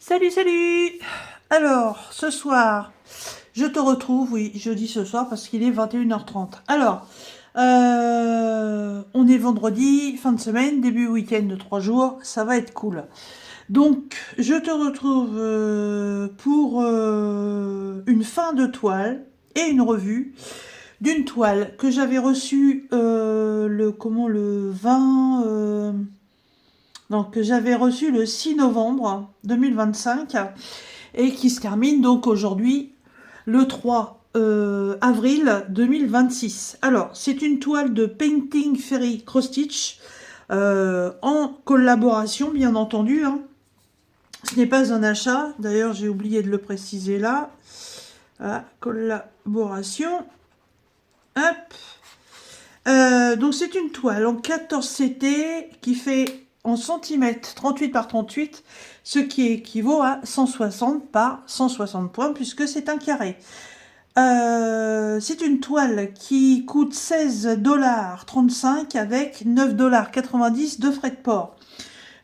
Salut, salut! Alors, ce soir, je te retrouve, oui, je dis ce soir parce qu'il est 21h30. Alors, on est vendredi, fin de semaine, début week-end de 3 jours, ça va être cool. Donc, je te retrouve pour une fin de toile et une revue d'une toile que j'avais reçue le 20... donc, que j'avais reçu le 6 novembre 2025 et qui se termine donc aujourd'hui le 3 avril 2026. Alors, c'est une toile de Painting Ferry Cross Stitch en collaboration, bien entendu. Hein. Ce n'est pas un achat, d'ailleurs j'ai oublié de le préciser là. Voilà, collaboration. Hop. Donc c'est une toile en 14 CT qui fait en centimètres 38 par 38, ce qui équivaut à 160 par 160 points puisque c'est un carré. C'est une toile qui coûte 16,35 $ avec 9,90 $ de frais de port.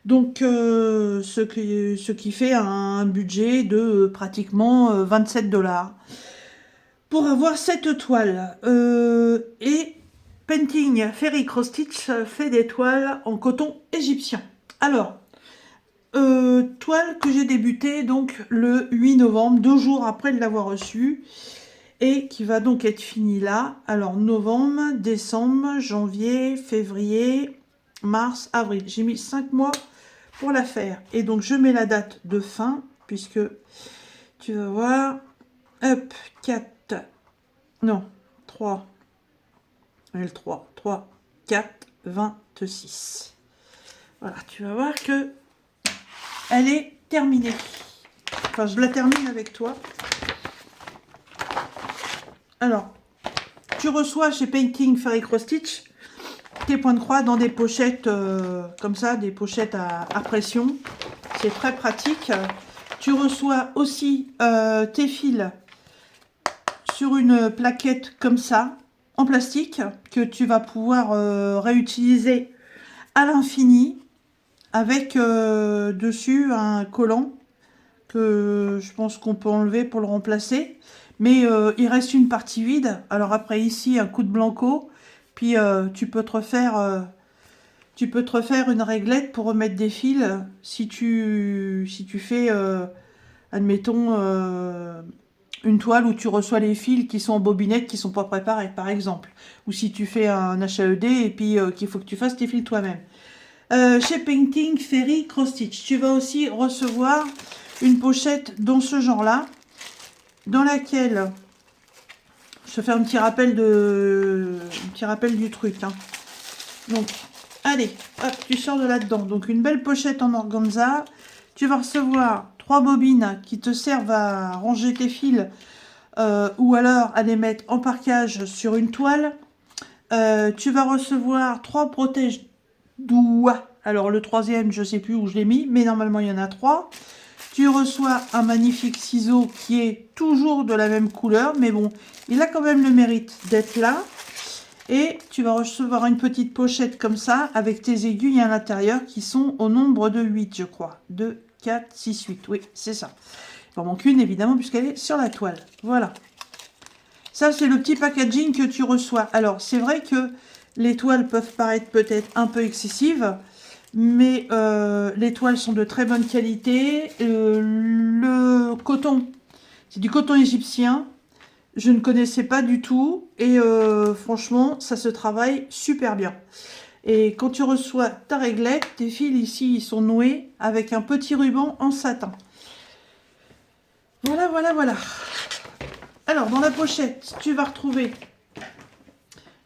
Donc ce qui fait un budget de pratiquement 27 $ pour avoir cette toile. Et Painting Ferry Cross Stitch fait des toiles en coton égyptien. Alors, toile que j'ai débutée donc le 8 novembre, 2 jours après de l'avoir reçue, et qui va donc être finie là. Alors, novembre, décembre, janvier, février, mars, avril. J'ai mis 5 mois pour la faire. Et donc, je mets la date de fin, puisque tu vas voir, hop, 4, non, 3, le 3, 3, 4, 26. Voilà, tu vas voir que elle est terminée. Enfin, je la termine avec toi. Alors, tu reçois chez Painting Ferry Cross Stitch tes points de croix dans des pochettes comme ça, des pochettes à pression. C'est très pratique. Tu reçois aussi tes fils sur une plaquette comme ça, en plastique, que tu vas pouvoir réutiliser à l'infini, avec dessus un collant que je pense qu'on peut enlever pour le remplacer. Mais il reste une partie vide. Alors après ici, un coup de blanco. Puis tu peux te refaire une réglette pour remettre des fils si tu fais, admettons, une toile où tu reçois les fils qui sont en bobinette, qui sont pas préparés, par exemple. Ou si tu fais un HAED et puis qu'il faut que tu fasses tes fils toi-même. Chez Painting Ferry Cross Stitch, tu vas aussi recevoir une pochette dans ce genre-là, dans laquelle je te fais un petit rappel du truc. Hein. Donc, allez, hop, tu sors de là-dedans. Donc, une belle pochette en organza. Tu vas recevoir 3 bobines qui te servent à ranger tes fils ou alors à les mettre en parquage sur une toile. Tu vas recevoir 3 protèges doigts. Alors, le troisième, je ne sais plus où je l'ai mis, mais normalement, il y en a 3. Tu reçois un magnifique ciseau qui est toujours de la même couleur, mais bon, il a quand même le mérite d'être là. Et tu vas recevoir une petite pochette comme ça, avec tes aiguilles à l'intérieur, qui sont au nombre de 8, je crois. 2, 4, 6, 8. Oui, c'est ça. Il en manque une, évidemment, puisqu'elle est sur la toile. Voilà. Ça, c'est le petit packaging que tu reçois. Alors, c'est vrai que les toiles peuvent paraître peut-être un peu excessives, mais les toiles sont de très bonne qualité. Le coton, c'est du coton égyptien. Je ne connaissais pas du tout et franchement, ça se travaille super bien. Et quand tu reçois ta réglette, tes fils ici, ils sont noués avec un petit ruban en satin. Voilà, voilà, voilà. Alors, dans la pochette, tu vas retrouver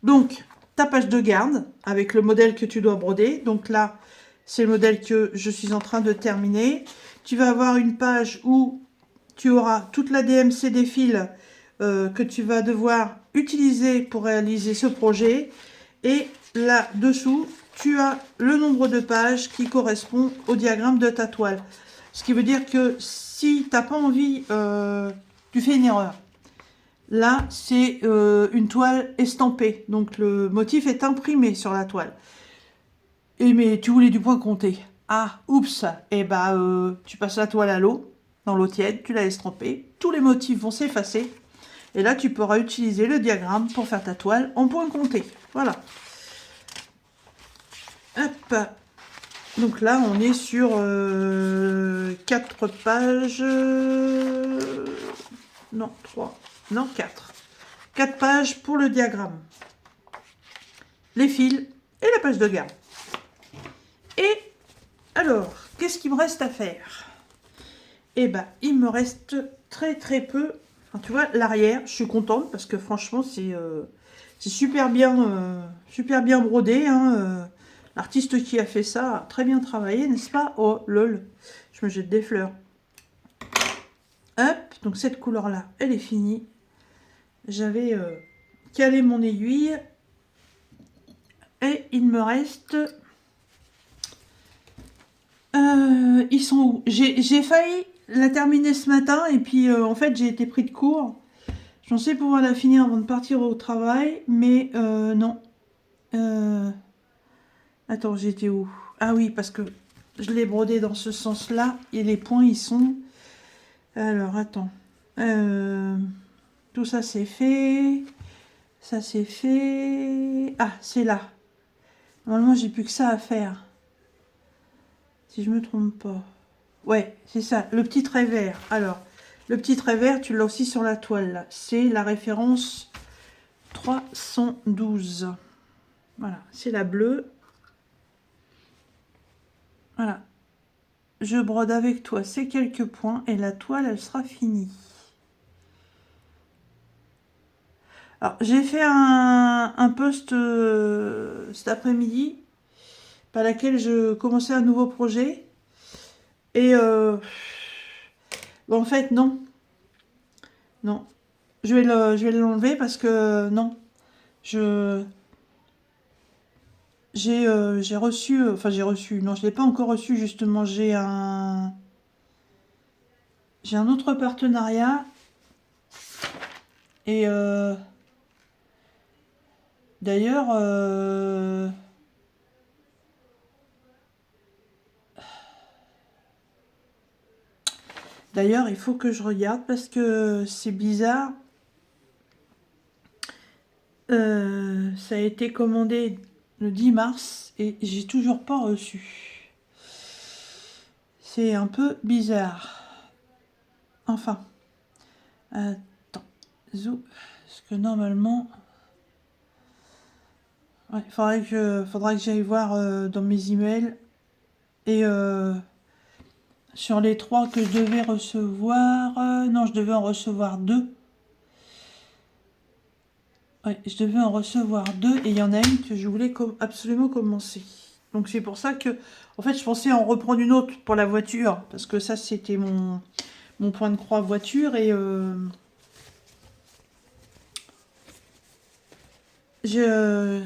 donc ta page de garde avec le modèle que tu dois broder. Donc là, c'est le modèle que je suis en train de terminer. Tu vas avoir une page où tu auras toute la DMC des fils que tu vas devoir utiliser pour réaliser ce projet. Et là-dessous, tu as le nombre de pages qui correspond au diagramme de ta toile. Ce qui veut dire que si tu n'as pas envie, tu fais une erreur. Là, c'est une toile estampée. Donc, le motif est imprimé sur la toile. Et mais tu voulais du point compté. Ah, oups, et bah tu passes la toile à l'eau, dans l'eau tiède, tu la laisses tremper, tous les motifs vont s'effacer, et là tu pourras utiliser le diagramme pour faire ta toile en point compté. Voilà. Hop. Donc là on est sur 4 pages, non 3, non 4. 4 pages pour le diagramme, les fils et la page de garde. Et alors, qu'est-ce qu'il me reste à faire? Eh ben, il me reste très peu. Enfin, tu vois, l'arrière, je suis contente parce que franchement, c'est super bien brodé. Hein, l'artiste qui a fait ça a très bien travaillé, n'est-ce pas? Oh, lol, je me jette des fleurs. Hop, donc cette couleur-là, elle est finie. J'avais calé mon aiguille. Et il me reste... ils sont où? J'ai failli la terminer ce matin et puis en fait j'ai été pris de court. Je pensais pouvoir la finir avant de partir au travail, mais non. Attends, j'étais où? Ah oui, parce que je l'ai brodé dans ce sens-là et les points ils sont... Alors attends. Tout ça c'est fait. Ça c'est fait. Ah, c'est là. Normalement j'ai plus que ça à faire. Si je me trompe pas. Ouais, c'est ça, le petit trait vert. Alors, le petit trait vert, tu l'as aussi sur la toile. C'est la référence 312. Voilà, c'est la bleue. Voilà. Je brode avec toi ces quelques points et la toile, elle sera finie. Alors, j'ai fait un post cet après-midi par laquelle je commençais un nouveau projet. Et bon, en fait, non. Non. Je vais l'enlever parce que non. J'ai reçu, enfin j'ai reçu, non je l'ai pas encore reçu justement, j'ai un autre partenariat et d'ailleurs il faut que je regarde parce que c'est bizarre. Ça a été commandé le 10 mars et j'ai toujours pas reçu. C'est un peu bizarre. Enfin, attends, zou, parce que normalement, ouais, faudra que j'aille voir dans mes emails et sur les 3 que je devais recevoir, non, je devais en recevoir 2. Ouais, je devais en recevoir 2 et il y en a une que je voulais absolument commencer. Donc c'est pour ça que, en fait, je pensais en reprendre une autre pour la voiture, parce que ça, c'était mon point de croix voiture et je,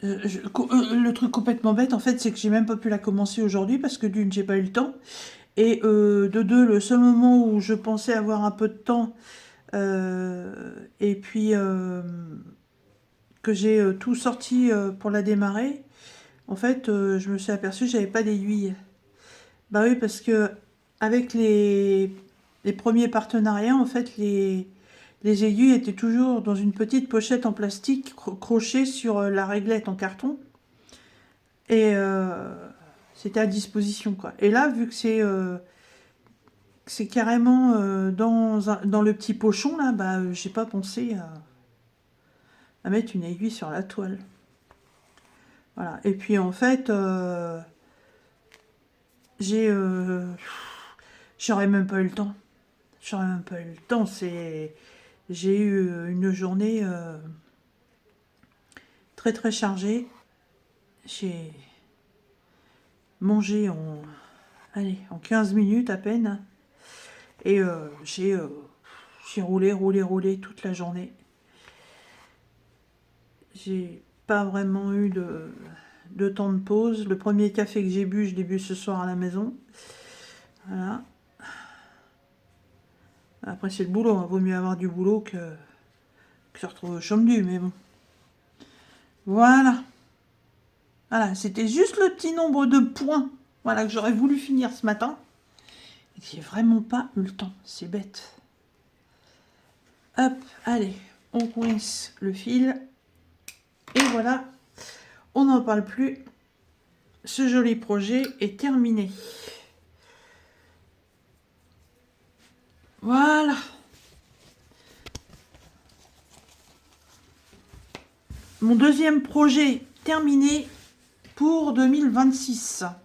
le truc complètement bête, en fait, c'est que j'ai même pas pu la commencer aujourd'hui parce que d'une, j'ai pas eu le temps. Et de deux, le seul moment où je pensais avoir un peu de temps, et puis que j'ai tout sorti pour la démarrer, en fait, je me suis aperçue que j'avais pas d'aiguille. Bah oui, parce que avec les premiers partenariats, en fait, les aiguilles étaient toujours dans une petite pochette en plastique crochée sur la réglette en carton. Et c'était à disposition, quoi. Et là, vu que c'est carrément dans le petit pochon, là, bah, j'ai pas pensé à mettre une aiguille sur la toile. Voilà. Et puis, en fait, j'ai... j'aurais même pas eu le temps. J'aurais même pas eu le temps. J'ai eu une journée très chargée. J'ai mangé en 15 minutes à peine. Et j'ai roulé toute la journée. J'ai pas vraiment eu de temps de pause. Le premier café que j'ai bu, je l'ai bu ce soir à la maison. Voilà. Après, c'est le boulot. Hein. Vaut mieux avoir du boulot que se retrouver au chômage, mais bon. Voilà. Voilà, c'était juste le petit nombre de points, voilà, que j'aurais voulu finir ce matin. Et j'ai vraiment pas eu le temps, c'est bête. Hop, allez, on coince le fil. Et voilà, on n'en parle plus. Ce joli projet est terminé. Voilà. Mon deuxième projet terminé pour 2026. Bah,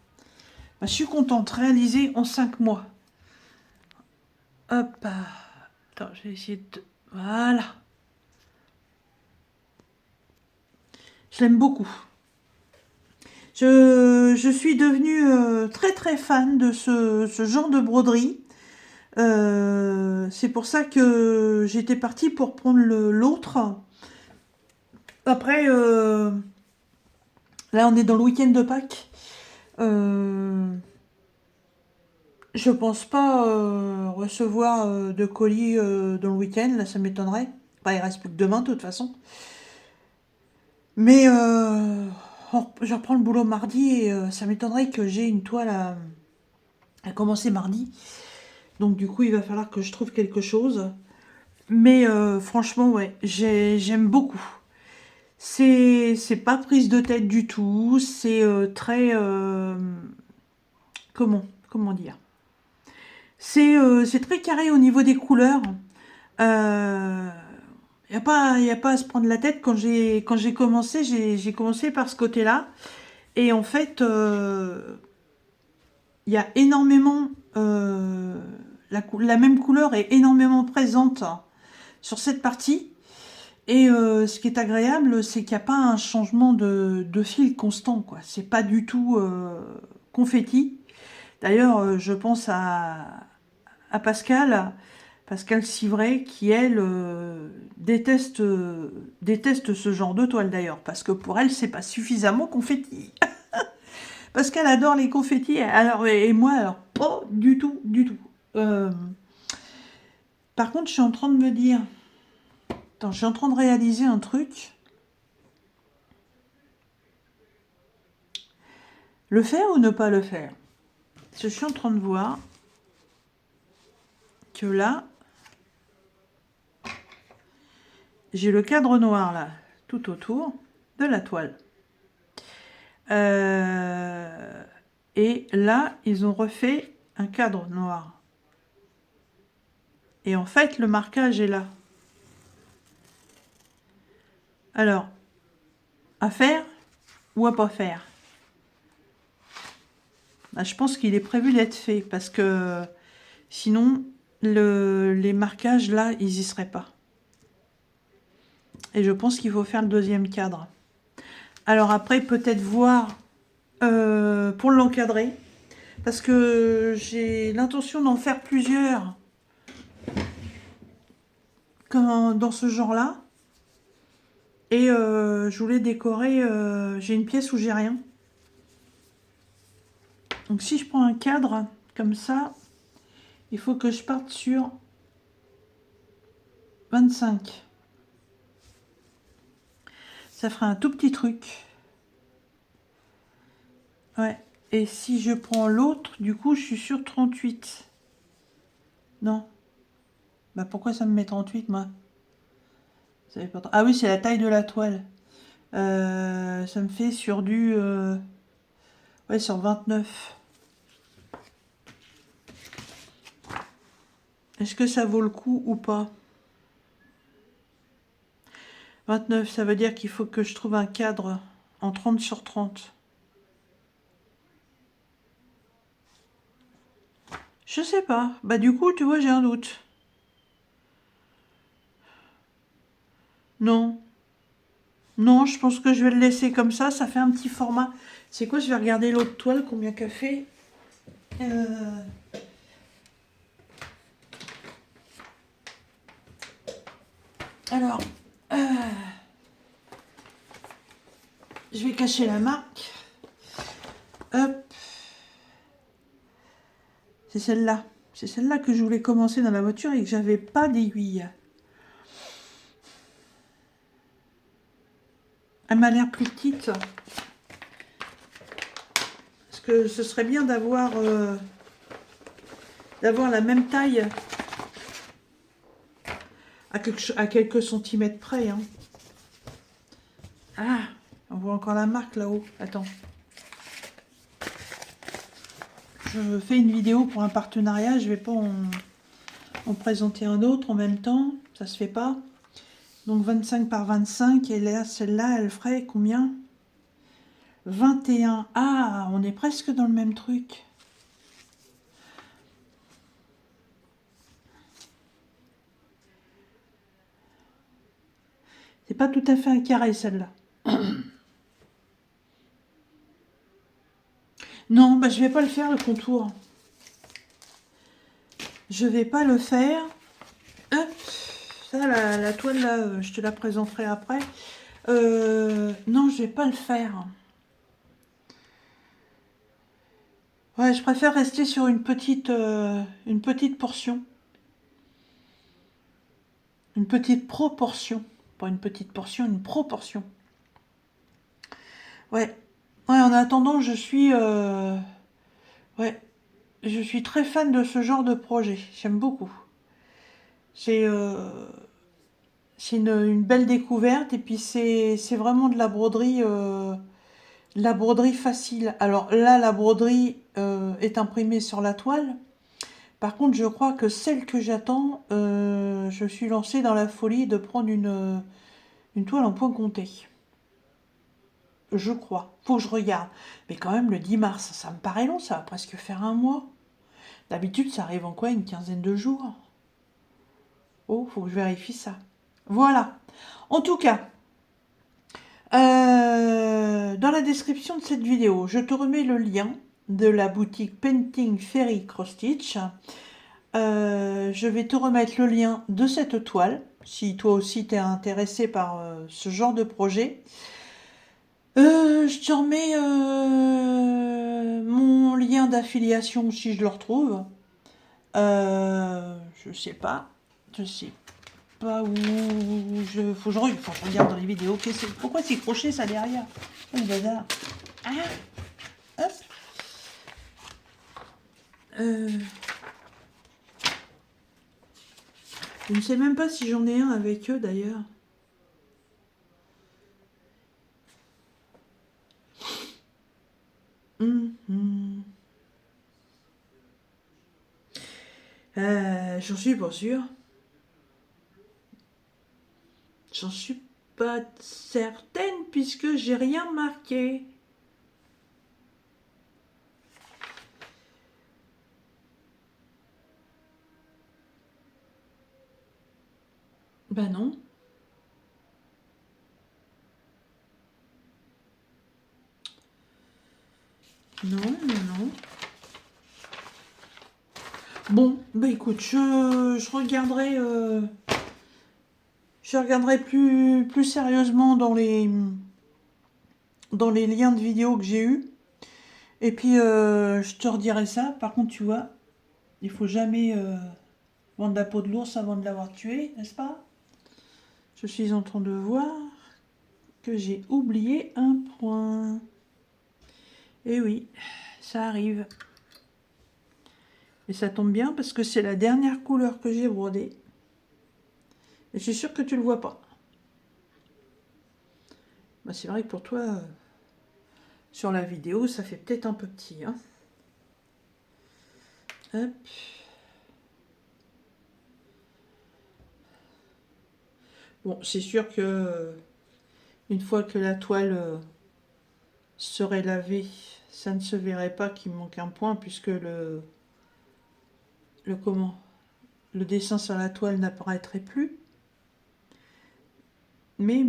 je suis contente, réalisé en 5 mois. Hop. Attends, je vais essayer de... Voilà. Je l'aime beaucoup. Je suis devenue très très fan de ce genre de broderie. C'est pour ça que j'étais partie pour prendre l'autre. Après, là on est dans le week-end de Pâques. Je pense pas recevoir de colis dans le week-end, là ça m'étonnerait. Bah, il reste plus que demain de toute façon. Mais je reprends le boulot mardi et ça m'étonnerait que j'ai une toile à commencer mardi. Donc du coup il va falloir que je trouve quelque chose. Mais franchement ouais, j'aime beaucoup. C'est pas prise de tête du tout, c'est très... comment dire? C'est très carré au niveau des couleurs. Il y a pas à se prendre la tête. Quand j'ai commencé, j'ai commencé par ce côté-là. Et en fait, il y a énormément... la même couleur est énormément présente sur cette partie. Et ce qui est agréable, c'est qu'il n'y a pas un changement de fil constant, quoi. C'est pas du tout confetti. D'ailleurs, je pense à Pascal Civray, qui elle déteste ce genre de toile d'ailleurs, parce que pour elle, c'est pas suffisamment confetti. Parce qu'elle adore les confettis, alors, et moi, alors, pas du tout, du tout. Par contre, je suis en train de me dire... Attends, je suis en train de réaliser un truc. Le faire ou ne pas le faire? Je suis en train de voir que là, j'ai le cadre noir là, tout autour de la toile. Et là, ils ont refait un cadre noir. Et en fait, le marquage est là. Alors, à faire ou à pas faire? Bah, je pense qu'il est prévu d'être fait parce que sinon, les marquages là, ils y seraient pas. Et je pense qu'il faut faire le deuxième cadre. Alors après, peut-être voir pour l'encadrer. Parce que j'ai l'intention d'en faire plusieurs dans ce genre-là. Et je voulais décorer... j'ai une pièce où j'ai rien. Donc si je prends un cadre comme ça, il faut que je parte sur 25. Ça fera un tout petit truc. Ouais. Et si je prends l'autre, du coup, je suis sur 38. Non. Bah pourquoi ça me met 38, moi? Ah oui, c'est la taille de la toile. Ça me fait sur du... ouais, sur 29. Est-ce que ça vaut le coup ou pas? 29, ça veut dire qu'il faut que je trouve un cadre en 30 sur 30. Je sais pas. Bah du coup, tu vois, j'ai un doute. Non. Non, je pense que je vais le laisser comme ça. Ça fait un petit format. C'est quoi? Je vais regarder l'autre toile, combien qu'elle fait. Alors, je vais cacher la marque. Hop. C'est celle-là. C'est celle-là que je voulais commencer dans la voiture et que j'avais pas d'aiguille. Elle m'a l'air plus petite. que ce serait bien d'avoir la même taille à quelques centimètres près. Hein. Ah, on voit encore la marque là-haut. Attends. Je fais une vidéo pour un partenariat. Je vais pas en présenter un autre en même temps. Ça se fait pas. Donc 25 par 25. Et là, celle-là, elle ferait combien? 21. Ah, on est presque dans le même truc. C'est pas tout à fait un carré, celle-là. Non, bah, je vais pas le faire, le contour. Je vais pas le faire. Hop. Ça, la toile, là, je te la présenterai après. Non, je vais pas le faire. Ouais, je préfère rester sur une petite portion. Une petite proportion. Pas une petite portion, une proportion. Ouais. Ouais, en attendant, ouais, je suis très fan de ce genre de projet. J'aime beaucoup. C'est une belle découverte et puis c'est vraiment de la broderie facile. Alors là, la broderie est imprimée sur la toile. Par contre, je crois que celle que j'attends, je suis lancée dans la folie de prendre une toile en point compté. Je crois. Faut que je regarde. Mais quand même, le 10 mars, ça me paraît long, ça va presque faire un mois. D'habitude, ça arrive en quoi? Une quinzaine de jours? Oh, faut que je vérifie ça. Voilà. En tout cas, dans la description de cette vidéo, je te remets le lien de la boutique Painting Fairy Cross Stitch. Je vais te remettre le lien de cette toile, si toi aussi tu es intéressé par ce genre de projet. Je te remets mon lien d'affiliation si je le retrouve. Je sais pas. Je sais pas où. Faut que je regarde dans les vidéos. Pourquoi c'est croché ça derrière? Oh, le bazar. Ah, hop. Je ne sais même pas si j'en ai un avec eux d'ailleurs. J'en suis pas sûre. J'en suis pas certaine puisque j'ai rien marqué. Bah non. Non, non, non. Bon, bah écoute, je regarderai, plus sérieusement dans les liens de vidéos que j'ai eus. Et puis, je te redirai ça. Par contre, tu vois, il faut jamais vendre la peau de l'ours avant de l'avoir tué, n'est-ce pas? Je suis en train de voir que j'ai oublié un point. Et oui, ça arrive. Et ça tombe bien parce que c'est la dernière couleur que j'ai brodée. Et je suis sûre que tu le vois pas. Bah, c'est vrai que pour toi, sur la vidéo, ça fait peut-être un peu petit. Hein. Hop. Bon, c'est sûr que une fois que la toile serait lavée, ça ne se verrait pas qu'il manque un point puisque le le dessin sur la toile n'apparaîtrait plus. Mais.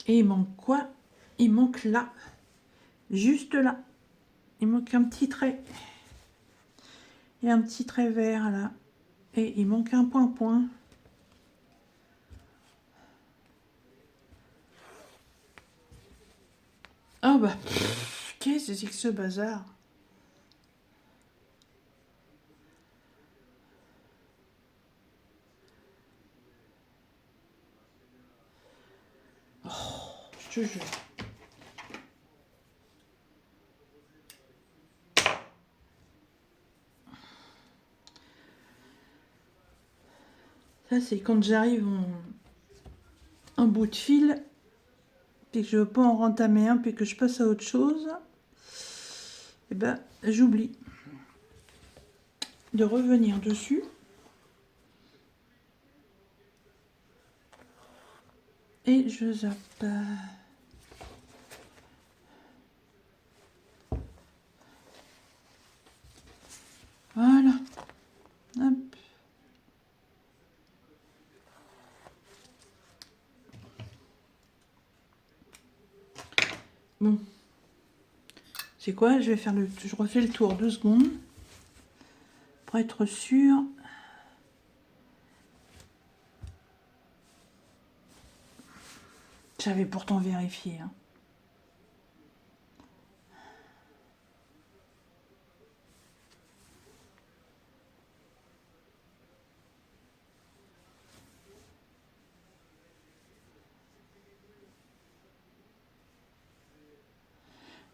Et il manque quoi? Il manque là. Juste là. Il manque un petit trait. Et un petit trait vert là. Et il manque un point. Ah bah, qu'est-ce que c'est que ce bazar? je te jure. Ça, c'est quand j'arrive en bout de fil, puis que je veux pas en rentamer un, puis que je passe à autre chose, et ben j'oublie de revenir dessus. Et je zappe. Voilà. Hop. Bon. C'est quoi? Je vais faire je refais le tour 2 secondes. Pour être sûr. J'avais pourtant vérifié. Hein.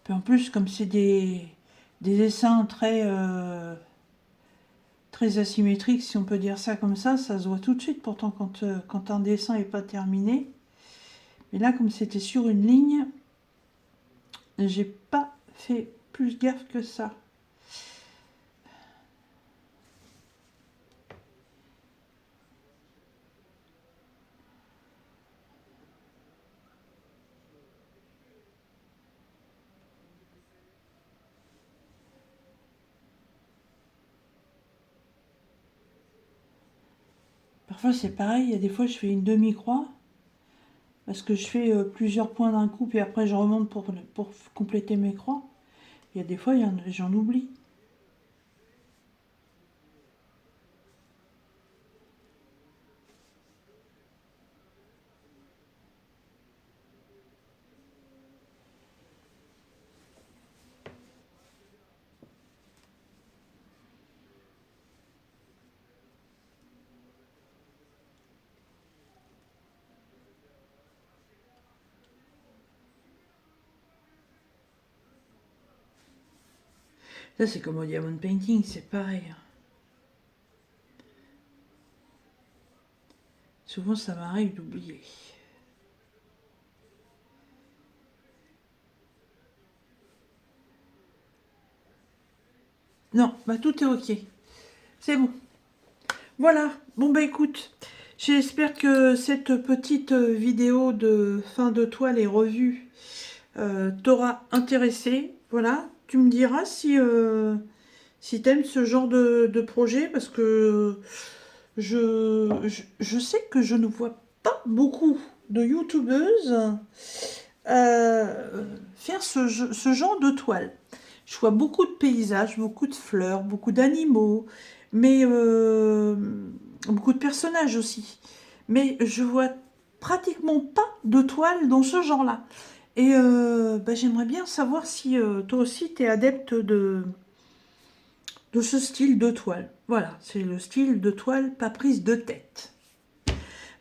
Puis en plus, comme c'est des dessins très asymétriques, si on peut dire ça comme ça se voit tout de suite pourtant quand un dessin n'est pas terminé. Mais là, comme c'était sur une ligne, j'ai pas fait plus gaffe que ça. Parfois c'est pareil, il y a des fois je fais une demi-croix, parce que je fais plusieurs points d'un coup, puis après je remonte pour compléter mes croix. Il y a des fois, j'en oublie. Ça c'est comme au diamond painting, c'est pareil. Souvent ça m'arrive d'oublier. Non, bah tout est ok. C'est bon. Voilà. Bon bah écoute, j'espère que cette petite vidéo de fin de toile et revue t'aura intéressé. Voilà. Tu me diras si t'aimes ce genre de projet, parce que je sais que je ne vois pas beaucoup de youtubeuses faire ce genre de toile. Je vois beaucoup de paysages, beaucoup de fleurs, beaucoup d'animaux, mais beaucoup de personnages aussi. Mais je vois pratiquement pas de toile dans ce genre-là. Et bah, j'aimerais bien savoir si toi aussi tu es adepte de ce style de toile. Voilà, c'est le style de toile pas prise de tête.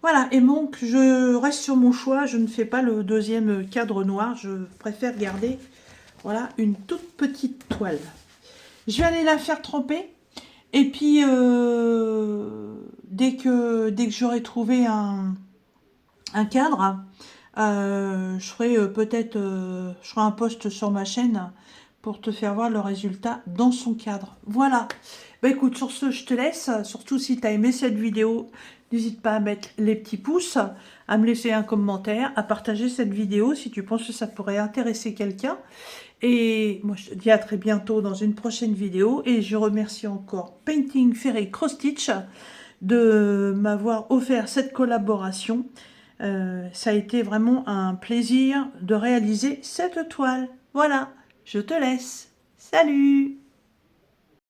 Voilà, et donc je reste sur mon choix, je ne fais pas le deuxième cadre noir, je préfère garder, voilà, une toute petite toile. Je vais aller la faire tremper, et puis dès que j'aurai trouvé un cadre, je ferai peut-être je ferai un post sur ma chaîne pour te faire voir le résultat dans son cadre. Voilà. Bah écoute, sur ce, je te laisse. Surtout si tu as aimé cette vidéo, n'hésite pas à mettre les petits pouces, à me laisser un commentaire, à partager cette vidéo si tu penses que ça pourrait intéresser quelqu'un. Et moi, je te dis à très bientôt dans une prochaine vidéo. Et je remercie encore Painting Ferré Cross Stitch de m'avoir offert cette collaboration. Ça a été vraiment un plaisir de réaliser cette toile. Voilà, je te laisse. Salut!